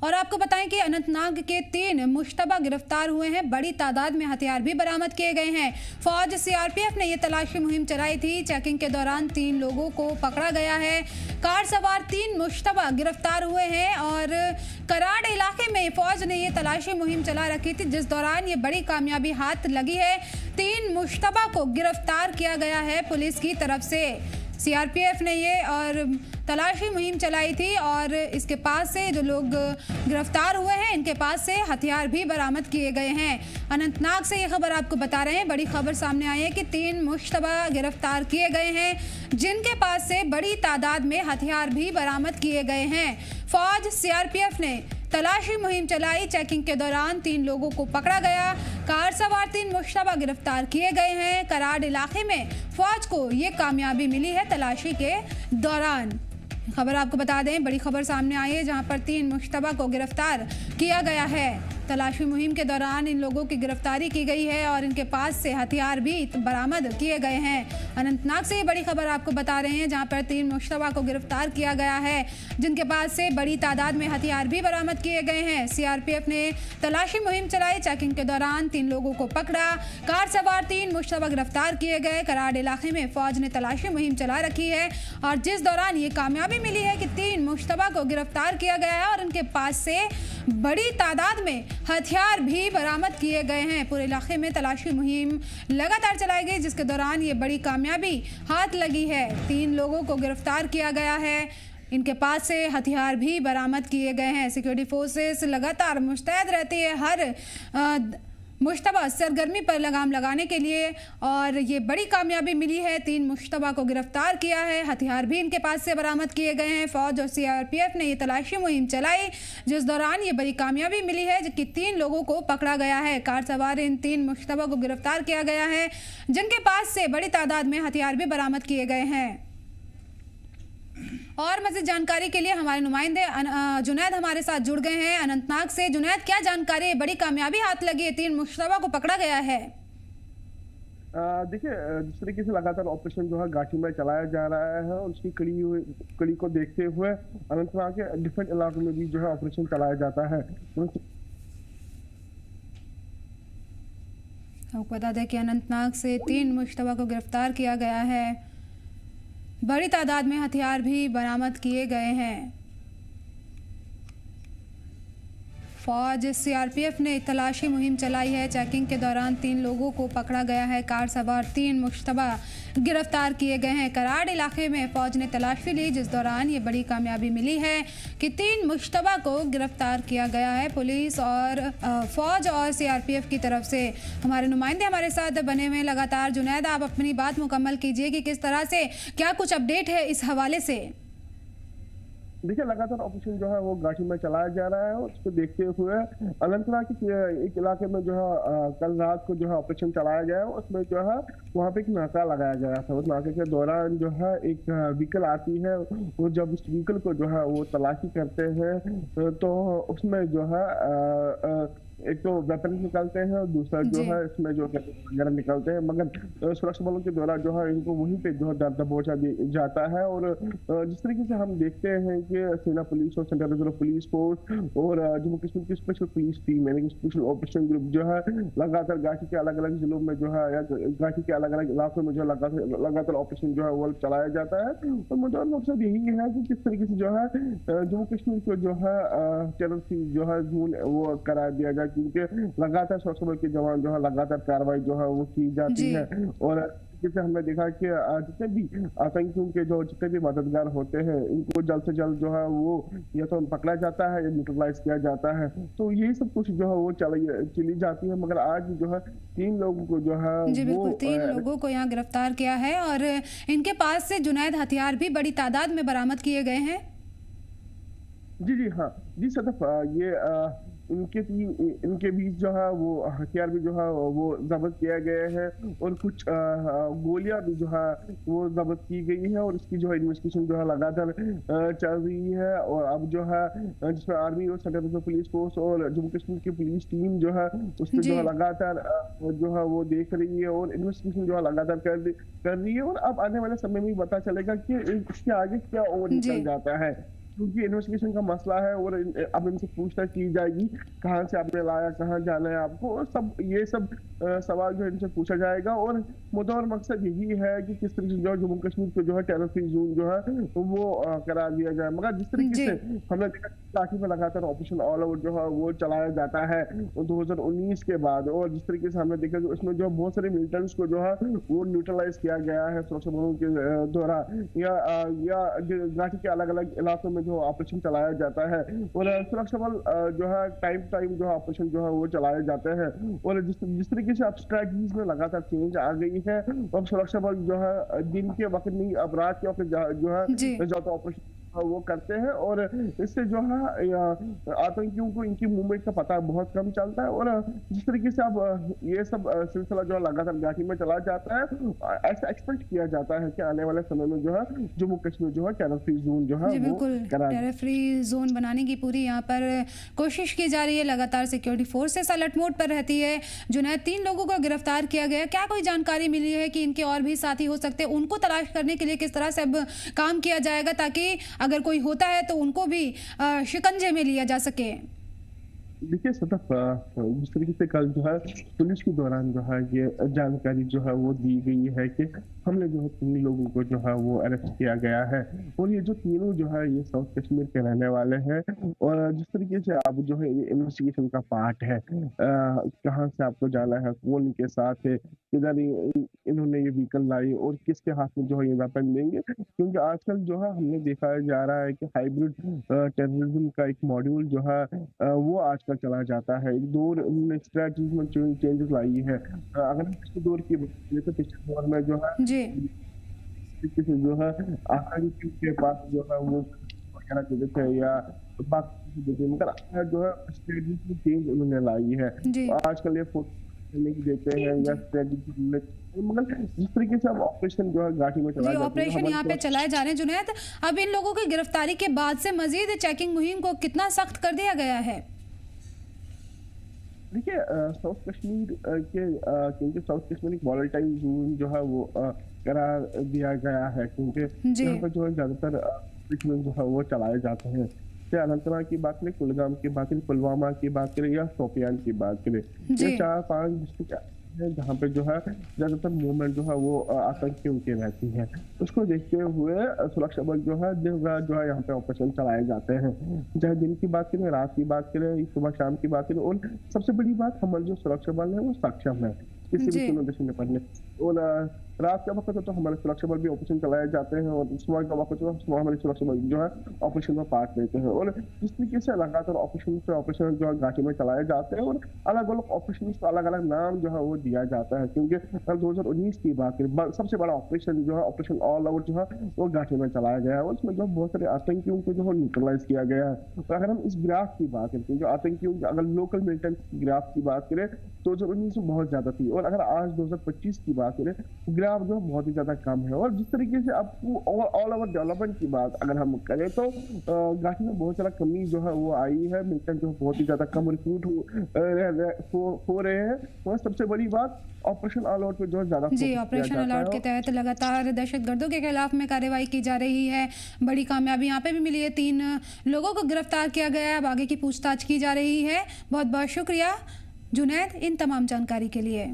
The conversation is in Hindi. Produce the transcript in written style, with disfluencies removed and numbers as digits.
और आपको बताएं कि अनंतनाग के 3 मुश्तबा गिरफ्तार हुए हैं। बड़ी तादाद में हथियार भी बरामद किए गए हैं। फौज सीआरपीएफ ने ये तलाशी मुहिम चलाई थी। चेकिंग के दौरान 3 लोगों को पकड़ा गया है। कार सवार 3 मुश्तबा गिरफ्तार हुए हैं और कराड़ इलाके में फौज ने ये तलाशी मुहिम चला रखी थी, जिस दौरान ये बड़ी कामयाबी हाथ लगी है। 3 मुश्तबा को गिरफ्तार किया गया है पुलिस की तरफ से। सीआरपीएफ ने ये और तलाशी मुहिम चलाई थी और इसके पास से जो लोग गिरफ्तार हुए हैं, इनके पास से हथियार भी बरामद किए गए हैं। अनंतनाग से ये खबर आपको बता रहे हैं। बड़ी खबर सामने आई है कि 3 मुश्तबा गिरफ्तार किए गए हैं, जिनके पास से बड़ी तादाद में हथियार भी बरामद किए गए हैं। फौज सीआरपीएफ ने तलाशी मुहिम चलाई। चेकिंग के दौरान 3 लोगों को पकड़ा गया। कार सवार 3 मुश्तबा गिरफ्तार किए गए हैं। कराड़ इलाके में फौज को ये कामयाबी मिली है तलाशी के दौरान। खबर आपको बता दें, बड़ी खबर सामने आई है जहां पर 3 मुश्तबा को गिरफ्तार किया गया है। तलाशी मुहिम के दौरान इन लोगों की गिरफ्तारी की गई है और इनके पास से हथियार भी बरामद किए गए हैं। अनंतनाग से ये बड़ी खबर आपको बता रहे हैं जहां पर 3 मुश्तबा को गिरफ्तार किया गया है, जिनके पास से बड़ी तादाद में हथियार भी बरामद किए गए हैं। सीआरपीएफ ने तलाशी मुहिम चलाई। चेकिंग के दौरान 3 लोगों को पकड़ा। कार सवार 3 मुश्तबा गिरफ्तार किए गए। कराड़ इलाके में फौज ने तलाशी मुहिम चला रखी है और जिस दौरान ये कामयाबी मिली है कि 3 मुश्तबा को गिरफ्तार किया गया है और उनके पास से बड़ी तादाद में हथियार भी बरामद किए गए हैं। पूरे इलाके में तलाशी मुहिम लगातार चलाई गई, जिसके दौरान ये बड़ी कामयाबी हाथ लगी है। 3 लोगों को गिरफ्तार किया गया है। इनके पास से हथियार भी बरामद किए गए हैं। सिक्योरिटी फोर्सेस लगातार मुस्तैद रहती है हर मुश्तबा सरगर्मी पर लगाम लगाने के लिए और ये बड़ी कामयाबी मिली है। 3 मुश्तबा को गिरफ्तार किया है। हथियार भी इनके पास से बरामद किए गए हैं। फौज और सीआरपीएफ ने ये तलाशी मुहिम चलाई, जिस दौरान ये बड़ी कामयाबी मिली है कि 3 लोगों को पकड़ा गया है। कार सवार इन 3 मुश्तबा को गिरफ्तार किया गया है, जिनके पास से बड़ी तादाद में हथियार भी बरामद किए गए हैं। और मज़ीद जानकारी के लिए हमारे नुमाइंदे जुनैद हमारे साथ जुड़ गए हैं अनंतनाग से। जुनैद, क्या जानकारी? बड़ी कामयाबी हाथ लगी है, 3 मुश्तबा को पकड़ा गया है। देखिए, जिस तरीके से लगातार ऑपरेशन जो है घाटी में चलाया जा रहा है और उसकी कड़ी को देखते हुए अनंतनाग के डिफरेंट इलाकों में भी जो है ऑपरेशन चलाया जाता है। आपको बता दें कि अनंतनाग से 3 मुश्तबा को गिरफ्तार किया गया है। बड़ी तादाद में हथियार भी बरामद किए गए हैं। फौज सीआरपीएफ ने तलाशी मुहिम चलाई है। चेकिंग के दौरान 3 लोगों को पकड़ा गया है। कार सवार 3 मुश्तबा गिरफ्तार किए गए हैं। कराड़ इलाके में फौज ने तलाशी ली, जिस दौरान ये बड़ी कामयाबी मिली है कि 3 मुश्तबा को गिरफ्तार किया गया है। पुलिस और फौज और सीआरपीएफ की तरफ से हमारे नुमाइंदे हमारे साथ बने हुए लगातार। जुनैद, आप अपनी बात मुकम्मल कीजिए कि किस तरह से क्या कुछ अपडेट है इस हवाले से। देखिए, लगातार ऑपरेशन जो है वो घाटी में चलाया जा रहा है और उसको देखते हुए अनंतनाग के एक इलाके में जो है कल रात को जो है ऑपरेशन चलाया गया है। उसमें जो है वहाँ पे एक नाका लगाया गया था। उस नाके के दौरान जो है एक व्हीकल आती है, वो जब उस व्हीकल को जो है वो तलाशी करते हैं तो उसमें जो है एक तो वेपन निकलते हैं और दूसरा जो है इसमें जो वगैरह निकलते हैं, मगर सुरक्षा बलों के द्वारा जो है इनको वहीं पे जो है दबोचा जाता है। और जिस तरीके से हम देखते हैं कि सेना पुलिस और सेंट्रल रिजर्व पुलिस फोर्स और जम्मू कश्मीर की स्पेशल पुलिस टीम यानी कि स्पेशल ऑपरेशन ग्रुप जो है लगातार घाटी के अलग अलग जिलों में जो है या घाटी के अलग अलग इलाकों में जो है लगातार ऑपरेशन जो है वो चलाया जाता है। और मुझे मकसद यही है कि किस तरीके से जो है जम्मू कश्मीर को जो है टेरर फ्री जो है जोन वो करार दिया जाए, क्योंकि लगातार सुरक्षा बल के जवान जो है लगातार कार्रवाई जो है वो की जाती है। और जैसे हमने देखा कि जितने भी आतंकियों के जो जितने भी मददगार होते हैं इनको जल्द से जल्द जो है वो या तो पकड़ा जाता है या न्यूट्रलाइज किया जाता है। तो यही सब कुछ जो है वो चली जाती है। मगर आज जो है 3 लोगों को जो है वो 3 लोगों को यहाँ गिरफ्तार किया है और इनके पास से जुनैद हथियार भी बड़ी तादाद में बरामद किए गए हैं। जी हाँ जी सदफ, ये इनके बीच जो है वो हथियार भी जो है वो जब्त किया गया है और कुछ गोलियां भी जो है वो जब्त की गई है और इसकी जो है इन्वेस्टिगेशन जो है लगातार चल रही है। और अब जो है जिसमें आर्मी और सेंट्रल रिजर्व पुलिस फोर्स और जम्मू कश्मीर की पुलिस टीम जो है उसमें जो है लगातार जो है वो देख रही है और इन्वेस्टिगेशन जो है लगातार कर रही है। और अब आने वाले समय में पता चलेगा कि इसके आगे क्या और निकल जाता है। क्योंकि इन्वेस्टिगेशन का मसला है और अब इनसे पूछताछ की जाएगी, कहाँ से आपने लाया, कहाँ जाना है आपको, और सब ये सब सवाल जो है इनसे पूछा जाएगा। और मुद्दा और मकसद यही है कि किस तरीके से जो है जम्मू कश्मीर को जो है टेरर फ्री जोन जो है वो करार दिया जाए। मगर जिस तरीके जी। से हमने देखा लाठी में लगातार ऑपरेशन ऑल आउट जो है वो चलाया जाता है 2019 के बाद, और जिस तरीके से हमने देखा कि उसमें जो बहुत सारे मिलिटेंट्स को जो है वो न्यूट्रलाइज किया गया है सुरक्षा बलों के द्वारा, या घाटी के अलग अलग इलाकों में जो ऑपरेशन चलाया जाता है। और सुरक्षा बल जो है टाइम जो है ऑपरेशन जो है वो चलाए जाते हैं। और जिस जिस तरीके से अब स्ट्रेटजीज में लगातार चेंज आ गई है, अब सुरक्षा बल जो है दिन के वक्त नहीं, अब रात के वक्त जो है जी। ज्यादा ऑपरेशन वो करते हैं, और इससे जो है आतंकियों को इनकी मूवमेंट का पता बहुत कम चलता है। और जिस तरीके से अब ये सब सिलसिला जो है लगातार घाटी में चला जाता है, ऐसा एक्सपेक्ट किया जाता है कि आने वाले समय में जो है जम्मू कश्मीर जो है टेरर फ्री जोन जो है जी वो बिल्कुल, करा। टेरर फ्री जोन बनाने की पूरी यहाँ पर कोशिश की जा रही है। लगातार सिक्योरिटी फोर्सेस अलर्ट मोड पर रहती है। जुनैद, 3 लोगों को गिरफ्तार किया गया, क्या कोई जानकारी मिली है कि इनके और भी साथी हो सकते हैं? उनको तलाश करने के लिए किस तरह से अब काम किया जाएगा ताकि अगर कोई होता है तो उनको भी शिकंजे में लिया जा सके? देखिए सतत जिस तरीके से कल जो है पुलिस के दौरान जो है ये जानकारी जो है वो दी गई है कि हमने जो है 3 लोगों को जो है वो अरेस्ट किया गया है, और ये जो तीनों जो है ये साउथ कश्मीर के रहने वाले हैं। और जिस तरीके से अब जो है ये इन्वेस्टिगेशन का पार्ट है, कहाँ से आपको जाना है, कौन के साथ है, किधर इन्होंने ये व्हीकल लाई और किसके हाथ में जो है ये वेपन देंगे, क्योंकि आजकल जो है हमने देखा जा रहा है कि हाइब्रिड टेररिज्म का एक मॉड्यूल जो है वो आजकल चला जाता है। एक दौर उन्होंने स्ट्रेटजीज में चेंजेस लाई है। अगर हम पिछले दौर की बात करें तो पिछले दौर में जो है जी। किसी जो है आतंकी के पास जो है वो वगैरह देते थे या बाकी देते थे, मगर जो है स्ट्रेटजीज में चेंज उन्होंने लाई है। जी। आजकल ये फोटो नहीं देते हैं या स्ट्रेटजी, मगर जिस तरीके से अब ऑपरेशन जो है घाटी में चला जी, ऑपरेशन यहाँ पे चलाए जा रहे हैं। जुनैद, अब इन लोगों की गिरफ्तारी के बाद से मजीद चेकिंग मुहिम को कितना सख्त कर दिया गया है? देखिए साउथ कश्मीर क्योंकि साउथ कश्मीर एक वॉलेटाइल जोन जो है वो करार दिया गया है, क्योंकि यहाँ पर जो है ज्यादातर ऑपरेशन जो है वो चलाए जाते हैं। चाहे अनंतनाग की बात करें, कुलगाम की बात करें, पुलवामा की बात करें या शोपियान की बात करें, ये 4-5 डिस्ट्रिक्ट है जहाँ पे जो है ज्यादातर मूवमेंट जो है वो आतंकियों की रहती है। उसको देखते हुए सुरक्षा बल जो है दिन रात जो है यहाँ पे ऑपरेशन चलाए जाते हैं, चाहे दिन की बात करें, रात की बात करें, सुबह शाम की बात करें। और सबसे बड़ी बात, हमारे जो सुरक्षा बल है वो सक्षम है किसी भी चुनौती से निपटने। और रात का वक्त तो हमारे सुरक्षा बल भी ऑपरेशन चलाए जाते हैं, और सुबह का वक्त जो है सुबह हमारे सुरक्षा बल जो है ऑपरेशन में पार्ट लेते हैं। और जिस तरीके से लगातार ऑपरेशन जो है घाटी में चलाए जाते हैं, और अलग अलग ऑपरेशन को अलग अलग नाम जो है वो दिया जाता है, क्योंकि 2019 की बात करें, सबसे बड़ा ऑपरेशन जो है ऑपरेशन ऑल आउट जो है वो घाटी में चलाया गया है, और उसमें जो बहुत सारे आतंकियों को जो है न्यूट्रलाइज किया गया है। तो अगर हम इस ग्राफ की बात करें, जो आतंकियों की अगर लोकल मिलिटेंट ग्राफ की बात करें 2019 में बहुत ज्यादा थी, और अगर आज 2025 की बात करें ग्राफ जो बहुत ही ज्यादा कम है। और जिस तरीके से आपको ऑल ओवर डेवलपमेंट की बात अगर हम करें तो घाटी में बहुत सारा कमी जो है वो आई है, मिलिटेंट जो बहुत ही ज्यादा कम रिक्रूट हो रहे हैं। और सबसे बड़ी बात ऑपरेशन ऑल आउट पे जो है ज्यादा जी, ऑपरेशन ऑल आउट के तहत लगातार दहशतगर्दों के खिलाफ में कार्रवाई की जा रही है। बड़ी कामयाबी यहाँ पे भी मिली है, 3 लोगों को गिरफ्तार किया गया है। अब आगे की पूछताछ की जा रही है। बहुत बहुत शुक्रिया जुनैद इन तमाम जानकारी के लिए।